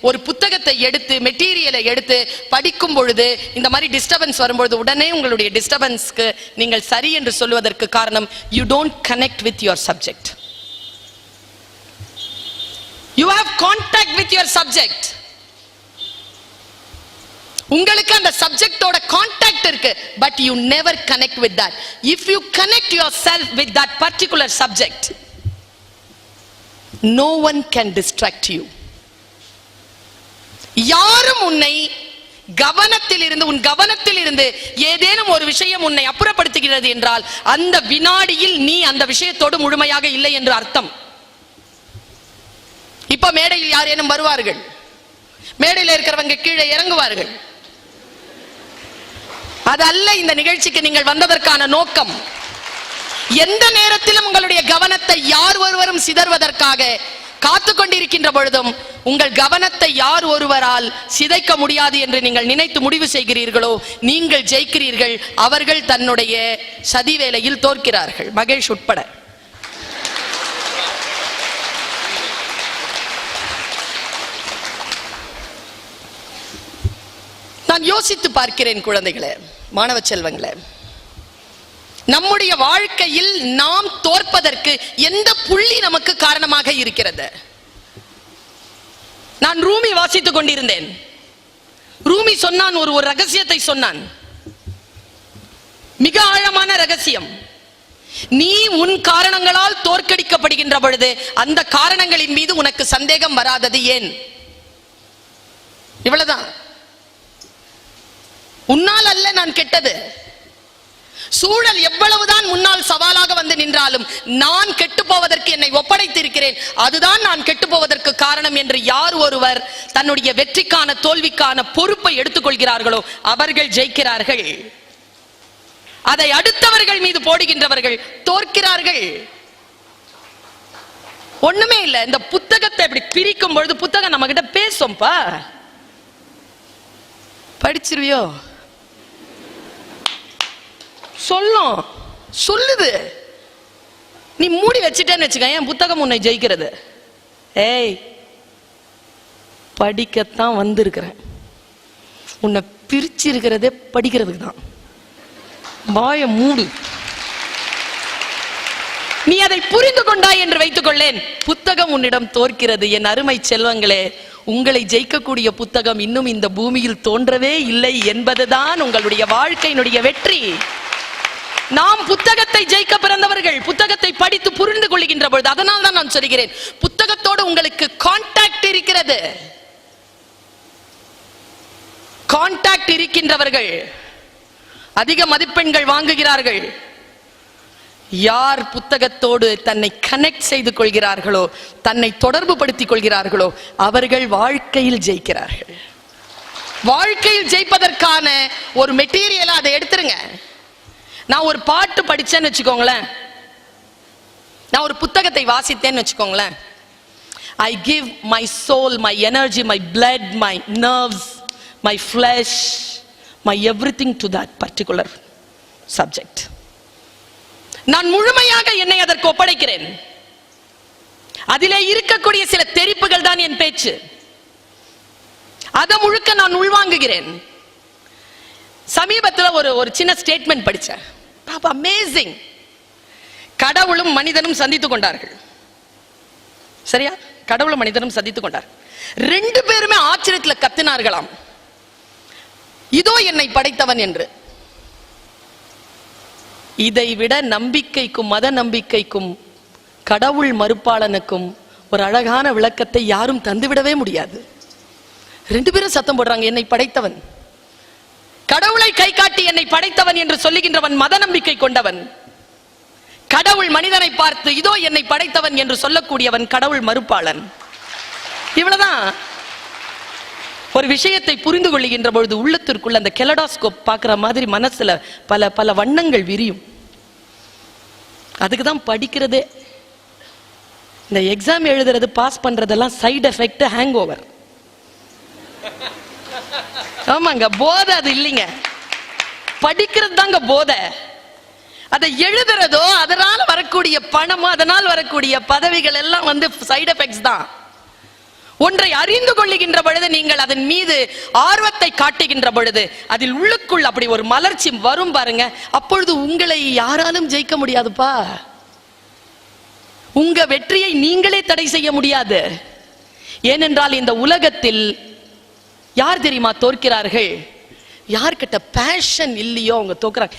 ஒரு புத்தகத்தை எடுத்து மெட்டீரியலை எடுத்து படிக்கும் பொழுது இந்த மாதிரி டிஸ்டர்பன்ஸ் வரும்பொழுது உடனே உங்களுடைய டிஸ்டர்பன்ஸ்க்கு நீங்கள் சரி என்று சொல்வதற்கு காரணம், you don't connect with your subject. You have contact with your subject. உங்களுக்கு அந்த சப்ஜெக்டோட கான்டாக்ட் இருக்கு, but you never connect with that. If you connect yourself with that particular subject, no one can distract you. யாரும் உன்னை உன் கவனத்தில் இருந்து ஏதேனும் ஒரு விஷயம் உன்னை அப்புறப்படுத்துகிறது என்றால் அந்த வினாடியில் நீ அந்த விஷயத்தோடு முழுமையாக இல்லை என்று அர்த்தம். இப்ப மேடையில் யாரேனும் வருவார்கள், மேடையில் இருக்கிறவங்க கீழே இறங்குவார்கள். அதல்ல இந்த நிகழ்ச்சிக்கு நீங்கள் வந்ததற்கான நோக்கம். எந்த நேரத்திலும் உங்களுடைய கவனத்தை யார் ஒருவரும் சிதறுவதற்காக காத்து கொண்டிருக்கின்ற பொழுதும் உங்கள் கவனத்தை யார் ஒருவரால் சிதைக்க முடியாது என்று நீங்கள் நினைத்து முடிவு செய்கிறீர்களோ நீங்கள் ஜெயிக்கிறீர்கள். அவர்கள் தன்னுடைய சதி வேலையில் தோற்கிறார்கள், மகேஷ் உட்பட. நான் யோசித்து பார்க்கிறேன் குழந்தைகளே, மாணவ செல்வங்களே, நம்முடைய வாழ்க்கையில் நாம் தோற்பதற்கு எந்த புள்ளி நமக்கு காரணமாக இருக்கிறது? நான் ரூமி வாசித்துக் கொண்டிருந்தேன். ரூமி சொன்னான், ஒரு ரகசியத்தை சொன்னான், மிக ஆழமான ரகசியம். நீ உன் காரணங்களால் தோற்கடிக்கப்படுகின்ற பொழுது அந்த காரணங்களின் மீது உனக்கு சந்தேகம் வராதது ஏன்? இவ்வளவுதான். உன்னால் அல்ல நான் கெட்டது. சூழல் எவ்வளவுதான் முன்னால் சவாலாக வந்து நின்றாலும் நான் கெட்டு போவதற்கு என்னை ஒப்படைத்து இருக்கிறேன், அதுதான் நான் கெட்டு போவதற்கு காரணம் என்று யார் ஒருவர் தன்னுடைய வெற்றிக்கான தோல்விக்கான பொறுப்பை எடுத்துக்கொள்கிறார்களோ அவர்கள் ஜெயிக்கிறார்கள். அதை அடுத்தவர்கள் மீது போடுகின்றவர்கள் தோற்கிறார்கள். ஒண்ணுமே இல்லை. இந்த புத்தகத்தை இப்படி பிரிக்கும் பொழுது புத்தகம் நம்ம கிட்ட பேசும்பா, படிச்சிருவியோ சொல்லுது. நீ மூடி வச்சுட்டேன்னு வச்சுக்க, என் புத்தகம் உன்னை ஜெயிக்கிறது. ஏய், படிக்கத்தான் வந்திருக்கிறேன், உன்னை பிரிச்சு இருக்கிறதே படிக்கிறதுக்கு தான். வாய மூடு. நீ அதை புரிந்து கொண்டாய் என்று வைத்துக் கொள்ளேன், புத்தகம் உன்னிடம் தோற்கிறது. என் அருமை செல்வங்களே, உங்களை ஜெயிக்கக்கூடிய புத்தகம் இன்னும் இந்த பூமியில் தோன்றவே இல்லை என்பதுதான் உங்களுடைய வாழ்க்கையினுடைய வெற்றி. நாம் புத்தகத்தை ஜெயிக்க பிறந்தவர்கள், புத்தகத்தை படித்து புரிந்து கொள்கின்ற பொழுது, அதனால் தான் நான் சொல்கிறேன், புத்தகத்தோடு உங்களுக்கு கான்டாக்ட் இருக்கிறது. கான்டாக்ட் இருக்கின்றவர்கள் அதிக மதிப்பெண்கள் வாங்குகிறார்கள். யார் புத்தகத்தோடு தன்னை கனெக்ட் செய்து கொள்கிறார்களோ, தன்னை தொடர்பு படுத்திக் கொள்கிறார்களோ அவர்கள் வாழ்க்கையில் ஜெயிக்கிறார்கள். வாழ்க்கையில் ஜெயிப்பதற்கான ஒரு மெட்டீரியல் அதை எடுத்துருங்க. நான் ஒரு பாட்டு படிச்சேன்னு வச்சுக்கோங்களேன், நான் ஒரு புத்தகத்தை வாசித்தேன்னு வச்சுக்கோங்களேன், I give my soul, my energy, my blood, my nerves, my flesh, my everything to that particular subject. நான் முழுமையாக என்னை அதற்கு ஒப்படைக்கிறேன். அதிலே இருக்கக்கூடிய சில தெரிப்புகள் தான் என் பேச்சு. அதை முழுக்க நான் உள்வாங்குகிறேன். சமீபத்தில் ஒரு சின்ன ஸ்டேட்மெண்ட் படிச்சேன். அமேசிங். கடவுளும் மனிதனும் சந்தித்துக் கொண்டார்கள். சரியா? கடவுளும் மனிதனும் சந்தித்துக் கொண்டார். ரெண்டு பேருமே ஆச்சரியத்தில் கத்தினார்களாம், இதோ என்னை படைத்தவன் என்று. இதை விட நம்பிக்கைக்கும் மத நம்பிக்கைக்கும் கடவுள் மறுப்பாளனுக்கும் ஒரு அழகான விளக்கத்தை யாரும் தந்துவிடவே முடியாது. ரெண்டு பேரும் சத்தம் போடுறாங்க, என்னை படைத்தவன். கடவுளை கை காட்டி என்னை படைத்தவன் என்று சொல்லுகின்றவன் மத நம்பிக்கை கொண்டவன். கடவுள் மனிதனை பார்த்து இதோ என்னை படைத்தவன் என்று சொல்லக்கூடியவன் கடவுள் மறுப்பாளன். இவ்வளவுதான். ஒரு விஷயத்தை புரிந்து கொள்ளுகின்ற பொழுது உள்ளத்திற்குள்ள அந்த கெலடாஸ்கோப் பார்க்கிற மாதிரி மனசுல பல பல வண்ணங்கள் விரியும். அதுக்கு தான் படிக்கிறதே. இந்த எக்ஸாம் எழுதுறது, பாஸ் பண்றதெல்லாம் சைடு எஃபெக்ட், ஹேங் ஓவர். ஆமாங்க, போதை அது இல்லைங்க, படிக்கிறது தாங்க போதை. அதை எழுதுறதோ அதனால வரக்கூடிய பணமோ அதனால் வரக்கூடிய பதவிகள் எல்லாம் சைடு எஃபெக்ட்ஸ் தான். ஒன்றை அறிந்து கொள்ளுகின்ற பொழுது, நீங்கள் அதன் மீது ஆர்வத்தை காட்டுகின்ற பொழுது, அதில் உள்ளுக்குள் அப்படி ஒரு மலர்ச்சி வரும் பாருங்க. அப்பொழுது உங்களை யாராலும் ஜெயிக்க முடியாதுப்பா. உங்க வெற்றியை நீங்களே தடை செய்ய முடியாது. ஏனென்றால் இந்த உலகத்தில் யார் தெரியுமா தோற்கிறார்கள்? யார்கிட்ட பேஷன் இல்லையோ அவங்க தோக்குறாங்க.